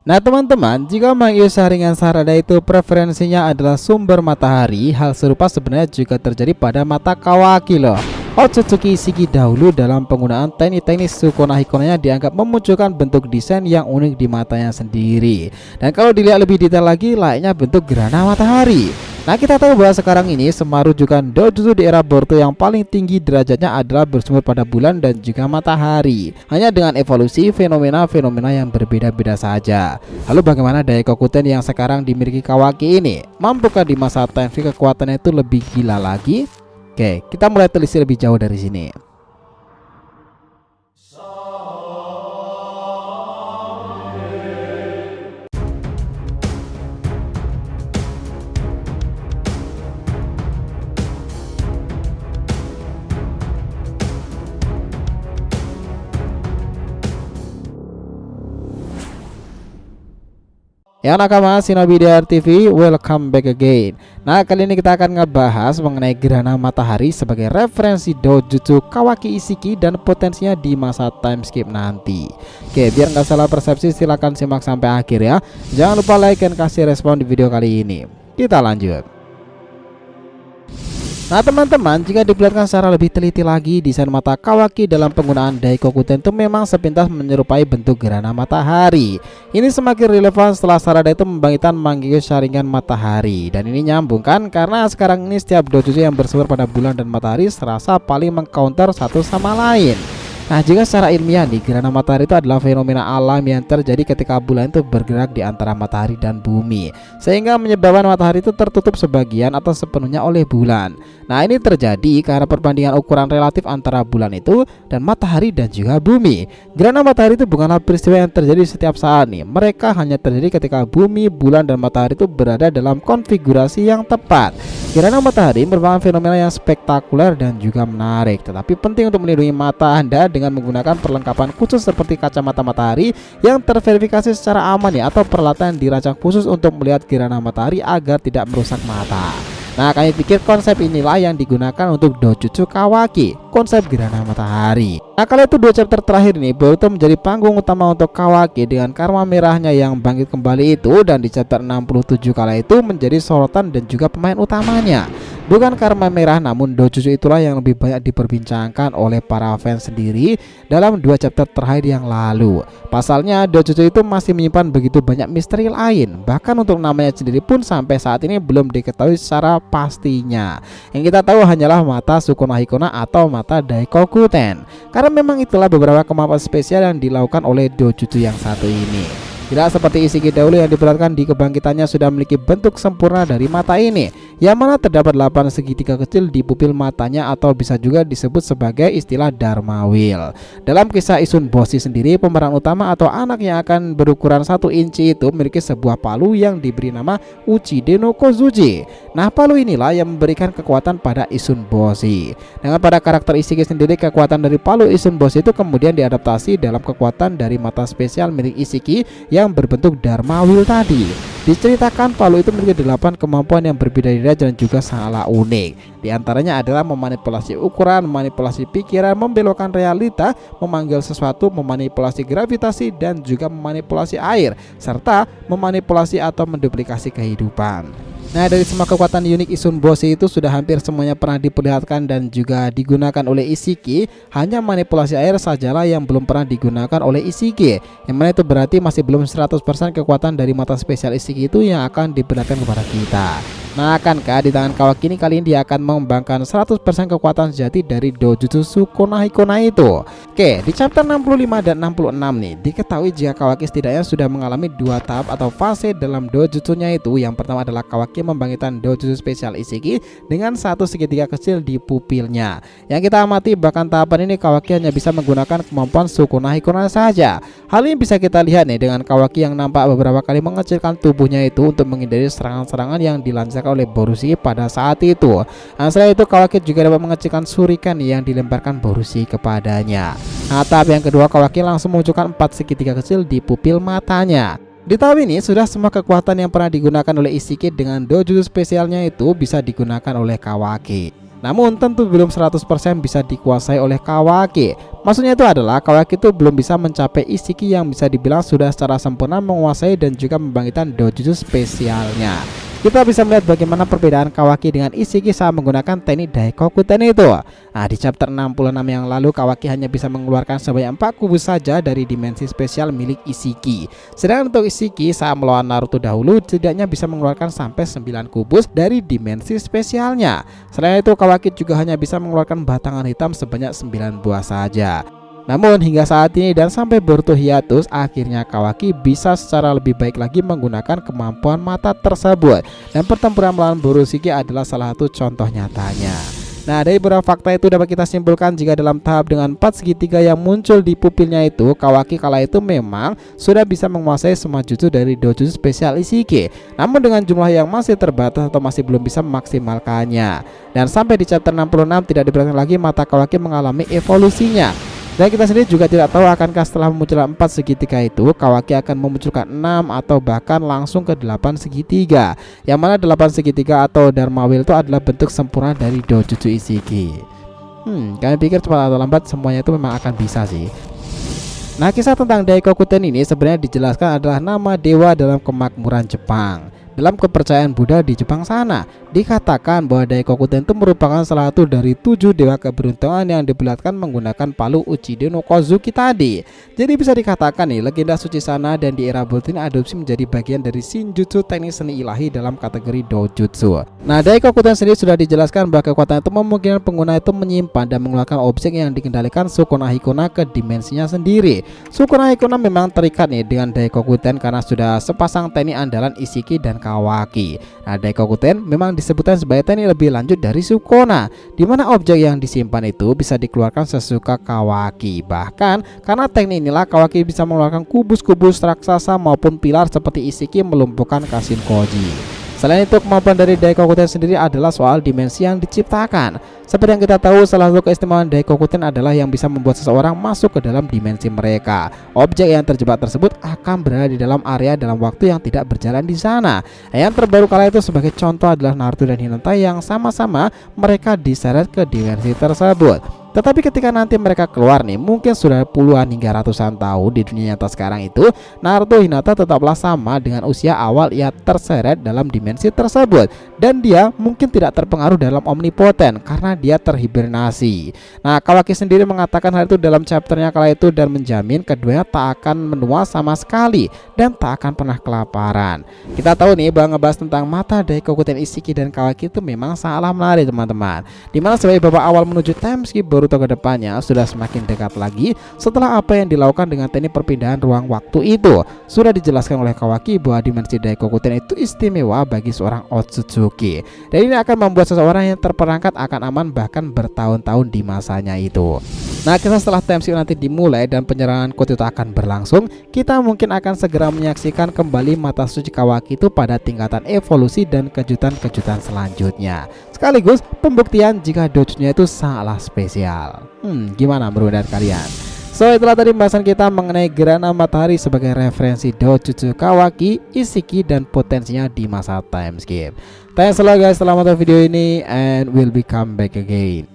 Nah teman-teman, jika Mangekyo Sharingan Sarada itu preferensinya adalah sumber matahari, hal serupa sebenarnya juga terjadi pada mata Kawaki loh. Otsutsuki Ishiki dahulu dalam penggunaan teknik-teknik Sukuna Hikonanya dianggap memunculkan bentuk desain yang unik di matanya sendiri. Dan kalau dilihat lebih detail lagi, layaknya bentuk gerhana matahari. Nah kita tahu bahwa sekarang ini semerujukan dojutsu di era Boruto yang paling tinggi derajatnya adalah bersumber pada bulan dan juga matahari, hanya dengan evolusi fenomena-fenomena yang berbeda-beda saja. Lalu bagaimana Daikokuten yang sekarang dimiliki Kawaki ini? Mampukah di masa time skip kekuatannya itu lebih gila lagi? Oke, kita mulai telisik lebih jauh dari sini. Ya nakama Shinobi DR TV, welcome back again. Nah kali ini kita akan ngebahas mengenai gerhana matahari sebagai referensi dojutsu Kawaki Ishiki dan potensinya di masa time skip nanti. Oke, biar nggak salah persepsi silahkan simak sampai akhir ya. Jangan lupa like dan kasih respon di video kali ini. Kita lanjut. Nah teman-teman, jika diperlihatkan secara lebih teliti lagi, desain mata Kawaki dalam penggunaan Daikokuten itu memang sepintas menyerupai bentuk gerhana matahari. Ini semakin relevan setelah Sarada itu membangkitkan Mangekyo Sharingan matahari. Dan ini nyambung kan, karena sekarang ini setiap dojutsu yang bersumber pada bulan dan matahari serasa paling mengcounter satu sama lain. Nah jika secara ilmiah nih, gerhana matahari itu adalah fenomena alam yang terjadi ketika bulan itu bergerak di antara matahari dan bumi, sehingga menyebabkan matahari itu tertutup sebagian atau sepenuhnya oleh bulan. Nah ini terjadi karena perbandingan ukuran relatif antara bulan itu dan matahari dan juga bumi. Gerhana matahari itu bukanlah peristiwa yang terjadi setiap saat nih, mereka hanya terjadi ketika bumi, bulan dan matahari itu berada dalam konfigurasi yang tepat. Gerhana matahari merupakan fenomena yang spektakuler dan juga menarik, tetapi penting untuk melindungi mata Anda dengan menggunakan perlengkapan khusus seperti kacamata matahari yang terverifikasi secara aman ya, atau peralatan yang dirancang khusus untuk melihat gerhana matahari agar tidak merusak mata. Nah kami pikir konsep inilah yang digunakan untuk dojutsu Kawaki, konsep gerhana matahari. Nah kalau itu dua chapter terakhir ini Boruto menjadi panggung utama untuk Kawaki dengan karma merahnya yang bangkit kembali itu, dan di chapter 67 kala itu menjadi sorotan dan juga pemain utamanya. Bukan karma merah, namun dojutsu itulah yang lebih banyak diperbincangkan oleh para fans sendiri dalam dua chapter terakhir yang lalu. Pasalnya dojutsu itu masih menyimpan begitu banyak misteri lain, bahkan untuk namanya sendiri pun sampai saat ini belum diketahui secara pastinya. Yang kita tahu hanyalah mata Sukuna Hikona atau mata Daikokuten, karena memang itulah beberapa kemampuan spesial yang dilakukan oleh dojutsu yang satu ini. Tidak seperti Ishiki dahulu yang diperlihatkan di kebangkitannya sudah memiliki bentuk sempurna dari mata ini, yang mana terdapat 8 segitiga kecil di pupil matanya, atau bisa juga disebut sebagai istilah Dharma Wheel. Dalam kisah Isun Boshi sendiri, pemeran utama atau anak yang akan berukuran 1 inci itu memiliki sebuah palu yang diberi nama Uchide no Kozuchi. Nah palu inilah yang memberikan kekuatan pada Isun Boshi. Dengan pada karakter Ishiki sendiri, kekuatan dari palu Isun Boshi itu kemudian diadaptasi dalam kekuatan dari mata spesial milik Ishiki yang berbentuk Dharma Wheel tadi. Diceritakan palu itu memiliki 8 kemampuan yang berbeda-beda dan juga sangatlah unik. Di antaranya adalah memanipulasi ukuran, memanipulasi pikiran, membelokkan realita, memanggil sesuatu, memanipulasi gravitasi, dan juga memanipulasi air, serta memanipulasi atau menduplikasi kehidupan. Nah dari semua kekuatan unik Isun Boshi itu sudah hampir semuanya pernah diperlihatkan dan juga digunakan oleh Ishiki. Hanya manipulasi air sajalah yang belum pernah digunakan oleh Ishiki, yang mana itu berarti masih belum 100% kekuatan dari mata spesial Ishiki itu yang akan diperlihatkan kepada kita. Nah akankah di tangan Kawaki ini kali ini dia akan mengembangkan 100% kekuatan sejati dari dojutsu Sukuna Hikona itu? Oke, di chapter 65 dan 66 nih diketahui jika Kawaki setidaknya sudah mengalami 2 tahap atau fase dalam dojutsunya itu. Yang pertama adalah Kawaki membangkitkan dojutsu spesial Ishiki dengan 1 segitiga kecil di pupilnya. Yang kita amati bahkan tahapan ini Kawaki hanya bisa menggunakan kemampuan Sukuna Hikona saja. Hal ini bisa kita lihat nih dengan Kawaki yang nampak beberapa kali mengecilkan tubuhnya itu untuk menghindari serangan-serangan yang dilancarkan oleh Borushi pada saat itu. Nah, setelah itu Kawaki juga dapat mengecilkan shuriken yang dilemparkan Borushi kepadanya. Nah tahap yang kedua Kawaki langsung menunjukkan 4 segitiga kecil di pupil matanya. Di tahap ini sudah semua kekuatan yang pernah digunakan oleh Ishiki dengan dojutsu spesialnya itu bisa digunakan oleh Kawaki. Namun tentu belum 100% bisa dikuasai oleh Kawaki. Maksudnya itu adalah Kawaki itu belum bisa mencapai Isshiki yang bisa dibilang sudah secara sempurna menguasai dan juga membangkitkan dojutsu spesialnya. Kita bisa melihat bagaimana perbedaan Kawaki dengan Isshiki saat menggunakan teknik Daikokuten itu. Nah, di chapter 66 yang lalu Kawaki hanya bisa mengeluarkan sebanyak 4 kubus saja dari dimensi spesial milik Isshiki. Sedangkan untuk Isshiki saat melawan Naruto dahulu setidaknya bisa mengeluarkan sampai 9 kubus dari dimensi spesialnya. Selain itu Kawaki juga hanya bisa mengeluarkan batangan hitam sebanyak 9 buah saja. Namun hingga saat ini dan sampai Boruto hiatus, akhirnya Kawaki bisa secara lebih baik lagi menggunakan kemampuan mata tersebut. Dan pertempuran melawan Borushiki adalah salah satu contoh nyatanya. Nah, dari beberapa fakta itu dapat kita simpulkan jika dalam tahap dengan 4 segitiga yang muncul di pupilnya itu, Kawaki kala itu memang sudah bisa menguasai semua jutsu dari dojutsu spesial Isshiki. Namun dengan jumlah yang masih terbatas atau masih belum bisa memaksimalkannya. Dan sampai di chapter 66 tidak diperhatikan lagi mata Kawaki mengalami evolusinya. Dan kita sendiri juga tidak tahu akankah setelah memunculkan 4 segitiga itu Kawaki akan memunculkan 6 atau bahkan langsung ke 8 segitiga. Yang mana 8 segitiga atau Dharma Wheel itu adalah bentuk sempurna dari dojutsu Isshiki. Kami pikir cepat atau lambat semuanya itu memang akan bisa sih. Nah, kisah tentang Daikokuten ini sebenarnya dijelaskan adalah nama dewa dalam kemakmuran Jepang. Dalam kepercayaan Buddha di Jepang sana, dikatakan bahwa Daikokuten itu merupakan salah satu dari 7 dewa keberuntungan yang diperlihatkan menggunakan palu Uchide no Kozuki tadi. Jadi bisa dikatakan nih, legenda suci sana dan di era Buddha adopsi menjadi bagian dari Shinjutsu, teknik seni ilahi dalam kategori dojutsu. Nah, Daikokuten sendiri sudah dijelaskan bahwa kekuatan itu memungkinkan pengguna itu menyimpan dan mengeluarkan objek yang dikendalikan Sukuna Hikona ke dimensinya sendiri. Sukuna Hikona memang terikat nih dengan Daikokuten karena sudah sepasang teknik andalan Isshiki dan Kawaki. Nah, Daikokuten memang disebutkan sebagai teknik lebih lanjut dari Sukuna, di mana objek yang disimpan itu bisa dikeluarkan sesuka Kawaki. Bahkan karena teknik inilah Kawaki bisa mengeluarkan kubus-kubus raksasa maupun pilar seperti Isshiki melumpuhkan Kashinkoji. Selain itu, kemampuan dari Daikokuten sendiri adalah soal dimensi yang diciptakan. Seperti yang kita tahu, salah satu keistimewaan Daikokuten adalah yang bisa membuat seseorang masuk ke dalam dimensi mereka. Objek yang terjebak tersebut akan berada di dalam area dalam waktu yang tidak berjalan di sana. Yang terbaru kala itu sebagai contoh adalah Naruto dan Hinata yang sama-sama mereka diseret ke dimensi tersebut. Tetapi ketika nanti mereka keluar nih, mungkin sudah puluhan hingga ratusan tahun di dunia nyata sekarang itu, Naruto Hinata tetaplah sama dengan usia awal ia terseret dalam dimensi tersebut. Dan dia mungkin tidak terpengaruh dalam omnipoten karena dia terhibernasi. Nah, Kawaki sendiri mengatakan hal itu dalam chapternya kala itu dan menjamin keduanya tak akan menua sama sekali dan tak akan pernah kelaparan. Kita tahu nih bahwa ngebahas tentang mata Daikokuten Isshiki dan Kawaki itu memang sangatlah menarik teman-teman. Dimana sebagai babak awal menuju time skip Boruto ke depannya sudah semakin dekat lagi setelah apa yang dilakukan dengan teknik perpindahan ruang waktu itu. Sudah dijelaskan oleh Kawaki bahwa dimensi Daikokuten itu istimewa bagi seorang Otsutsuki. Dan ini akan membuat seseorang yang terperangkap akan aman bahkan bertahun-tahun di masanya itu. Nah, kisah setelah time skip nanti dimulai dan penyerangan Quote itu akan berlangsung, kita mungkin akan segera menyaksikan kembali mata suci Kawaki itu pada tingkatan evolusi dan kejutan-kejutan selanjutnya. Sekaligus pembuktian jika dojutsunya itu sangatlah spesial. Gimana menurut kalian? So, itulah tadi pembahasan kita mengenai gerhana matahari sebagai referensi dojutsu Kawaki, Isshiki, dan potensinya di masa time skip. Thanks a lot guys telah menonton video ini and we'll be come back again.